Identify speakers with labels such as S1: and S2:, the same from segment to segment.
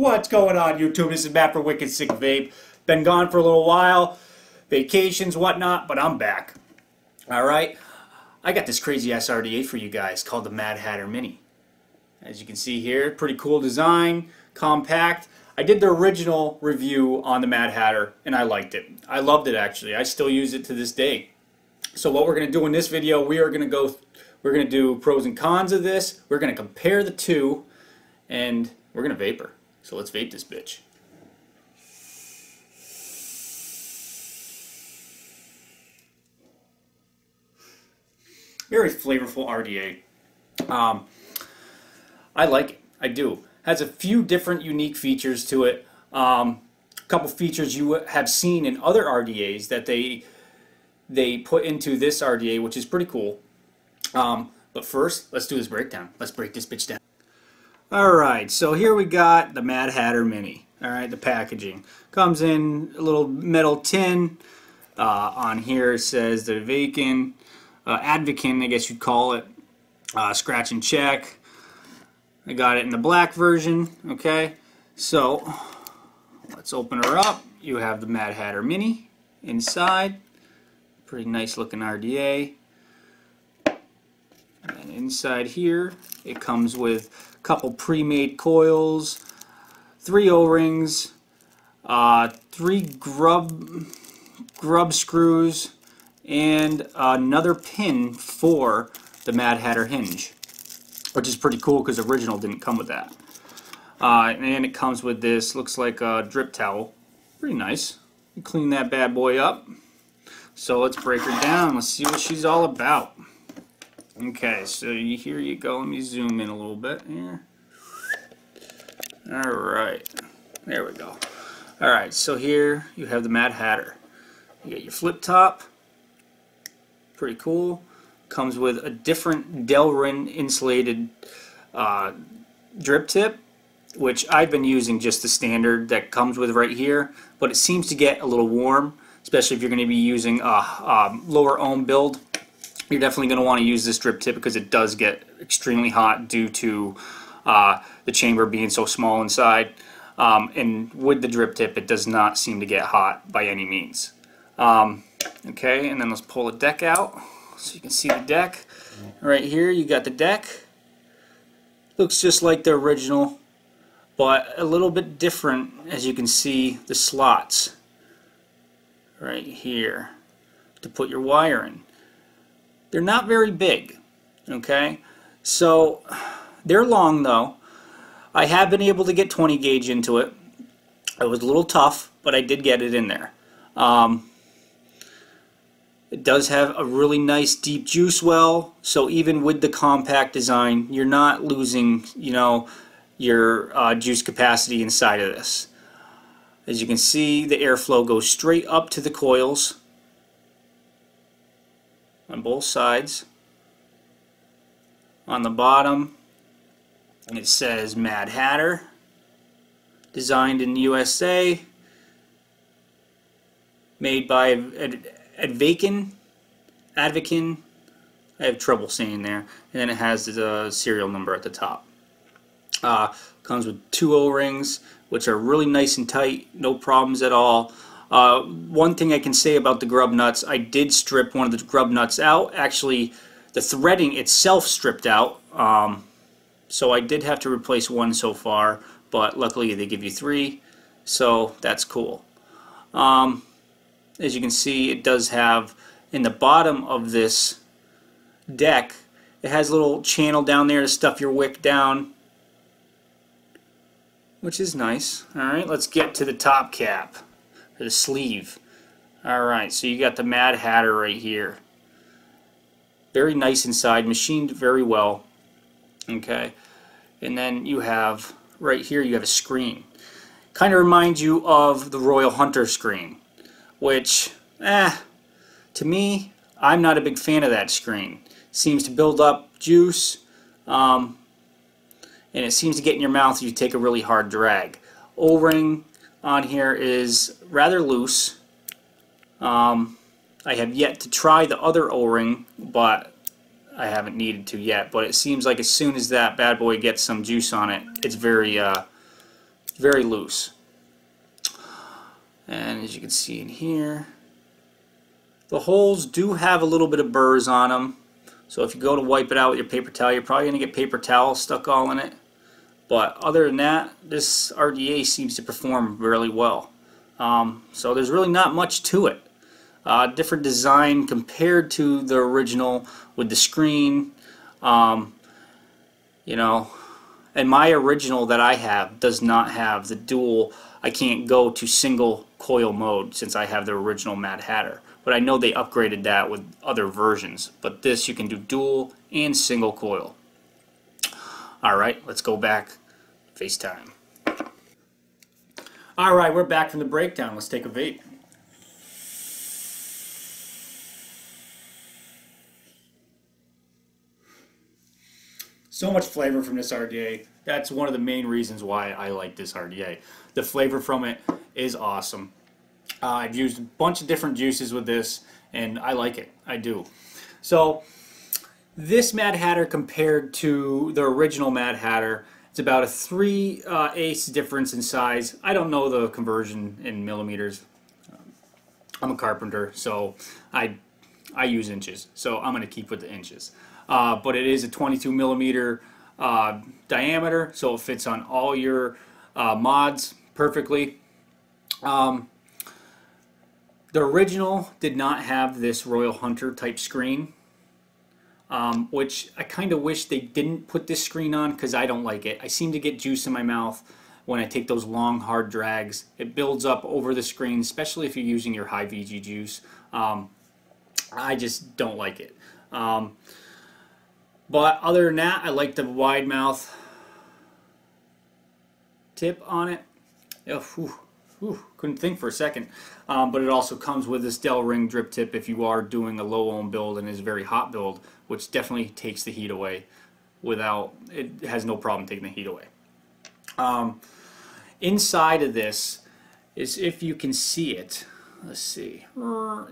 S1: What's going on, YouTube? This is Matt for Wicked Sick Vape. Been gone for a little while, vacations, whatnot, but I'm back. Alright, I got this crazy ass RDA for you guys called the Mad Hatter Mini. As you can see here, pretty cool design, compact. I did the original review on the Mad Hatter and I liked it. I loved it actually. I still use it to this day. So what we're going to do in this video, we're going to do pros and cons of this. We're going to compare the two and we're going to vapor. So let's vape this bitch. Very flavorful RDA. I like it. I do. Has a few different unique features to it. A couple features you have seen in other RDAs that they put into this RDA, which is pretty cool. But first, let's do this breakdown. Let's break this bitch down. Alright, so here we got the Mad Hatter Mini. Alright, the packaging. Comes in a little metal tin. On here it says the ADVKEN, ADVKEN I guess you'd call it. Scratch and check. I got it in the black version. Okay, so let's open her up. You have the Mad Hatter Mini inside. Pretty nice looking RDA. And inside here it comes with a couple pre-made coils, 3 O-rings, 3 grub screws, and another pin for the Mad Hatter hinge, which is pretty cool because the original didn't come with that. And it comes with this, looks like a drip towel. Pretty nice. You clean that bad boy up. So let's break her down. Let's see what she's all about. Okay, so here you go. Let me zoom in a little bit here. Alright, there we go. Alright, so here you have the Mad Hatter. You got your flip top. Pretty cool. Comes with a different Delrin insulated drip tip, which I've been using just the standard that comes with right here, but it seems to get a little warm, especially if you're going to be using a lower ohm build. You're definitely going to want to use this drip tip because it does get extremely hot due to the chamber being so small inside. And with the drip tip, it does not seem to get hot by any means. Okay, and then let's pull the deck out so you can see the deck. Right here you got the deck. Looks just like the original, but a little bit different. As you can see, the slots right here to put your wire in. They're not very big, okay? So they're long though. I have been able to get 20 gauge into it. It was a little tough, but I did get it in there. It does have a really nice deep juice well, so even with the compact design, you're not losing, you know, your juice capacity inside of this. As you can see, the airflow goes straight up to the coils on both sides. On the bottom it says Mad Hatter, designed in the USA, made by ADVKEN. I have trouble saying there. And then it has the serial number at the top. Comes with 2 O-rings, which are really nice and tight, no problems at all. One thing I can say about the grub nuts, I did strip one of the grub nuts out. Actually, the threading itself stripped out, so I did have to replace one so far, but luckily they give you 3, so that's cool. As you can see, it does have, in the bottom of this deck, it has a little channel down there to stuff your wick down, which is nice. Alright, let's get to the top cap. The sleeve. Alright, so you got the Mad Hatter right here. Very nice inside, machined very well. Okay, and then you have, right here you have a screen. Kind of reminds you of the Royal Hunter screen, which, to me, I'm not a big fan of that screen. Seems to build up juice, and it seems to get in your mouth if you take a really hard drag. O-ring on here is rather loose. I have yet to try the other O-ring, but I haven't needed to yet. But it seems like as soon as that bad boy gets some juice on it, it's very very loose. And as you can see in here, the holes do have a little bit of burrs on them. So if you go to wipe it out with your paper towel, you're probably going to get paper towel stuck all in it. But other than that, this RDA seems to perform really well. So there's really not much to it. Different design compared to the original with the screen. You know, and my original that I have does not have the dual. I can't go to single coil mode since I have the original Mad Hatter. But I know they upgraded that with other versions. But this you can do dual and single coil. Alright, let's go back. FaceTime. Alright, we're back from the breakdown. Let's take a vape. So much flavor from this RDA. That's one of the main reasons why I like this RDA. The flavor from it is awesome. I've used a bunch of different juices with this, and I like it. I do. So, this Mad Hatter compared to the original Mad Hatter, it's about a 3/8 difference in size. I don't know the conversion in millimeters. I'm a carpenter, so I use inches. So I'm going to keep with the inches. But it is a 22 millimeter diameter, so it fits on all your mods perfectly. The original did not have this Royal Hunter type screen, which I kind of wish they didn't put this screen on because I don't like it. I seem to get juice in my mouth when I take those long hard drags. It builds up over the screen, especially if you're using your high VG juice. I just don't like it. But other than that, I like the wide mouth tip on it. Couldn't think for a second. But it also comes with this Del Ring drip tip if you are doing a low ohm build and is a very hot build, which definitely takes the heat away. It has no problem taking the heat away. Inside of this is, if you can see it, let's see,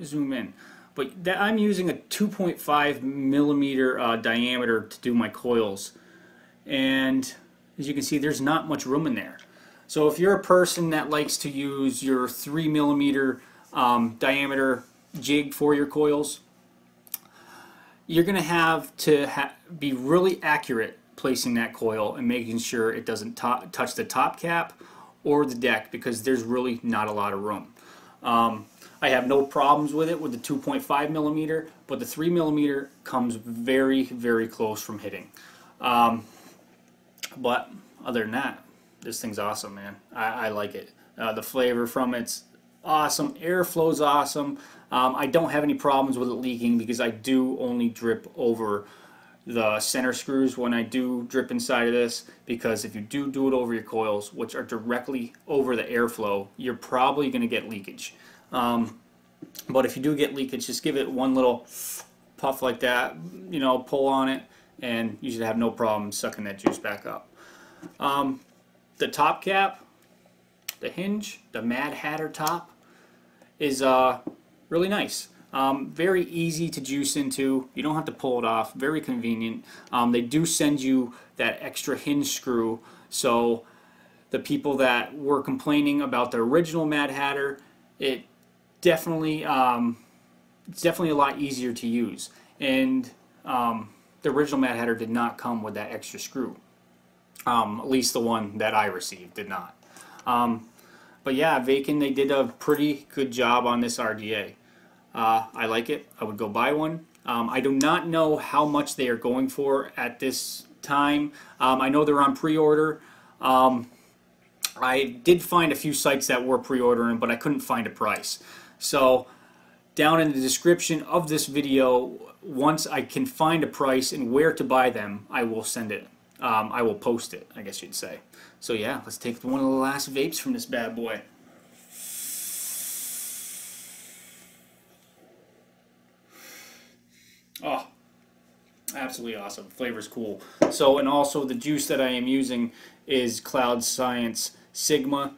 S1: zoom in. But I'm using a 2.5 millimeter diameter to do my coils, and as you can see, there's not much room in there. So if you're a person that likes to use your 3 millimeter diameter jig for your coils, you're going to have to be really accurate placing that coil and making sure it doesn't touch the top cap or the deck, because there's really not a lot of room. I have no problems with it with the 2.5 millimeter, but the 3 millimeter comes very, very close from hitting. But other than that, this thing's awesome, man. I like it. The flavor from it's awesome. Airflow's awesome. I don't have any problems with it leaking because I do only drip over the center screws when I do drip inside of this, because if you do it over your coils, which are directly over the airflow, you're probably going to get leakage. But if you do get leakage, just give it one little puff like that, you know, pull on it, and you should have no problem sucking that juice back up. The top cap, the hinge, the Mad Hatter top, is really nice. Very easy to juice into. You don't have to pull it off. Very convenient. They do send you that extra hinge screw, so the people that were complaining about the original Mad Hatter, it's definitely a lot easier to use. And the original Mad Hatter did not come with that extra screw. At least the one that I received did not. But yeah, ADVKEN, they did a pretty good job on this RDA. I like it. I would go buy one. I do not know how much they are going for at this time. I know they're on pre-order. I did find a few sites that were pre-ordering, but I couldn't find a price. So down in the description of this video, once I can find a price and where to buy them, I will send it. I will post it, I guess you'd say. So yeah, let's take one of the last vapes from this bad boy. Oh, absolutely awesome. Flavor's cool. So, and also the juice that I am using is Cloud Science Sigma.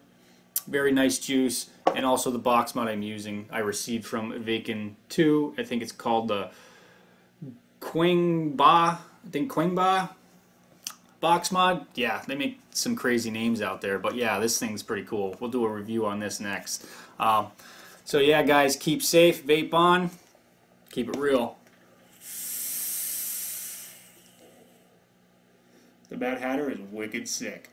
S1: Very nice juice. And also the box mod I'm using, I received from ADVKEN 2. I think it's called the Quingba. box mod, yeah, they make some crazy names out there, but yeah, this thing's pretty cool. We'll do a review on this next. So yeah, guys, keep safe, vape on, keep it real. The Mad Hatter is wicked sick.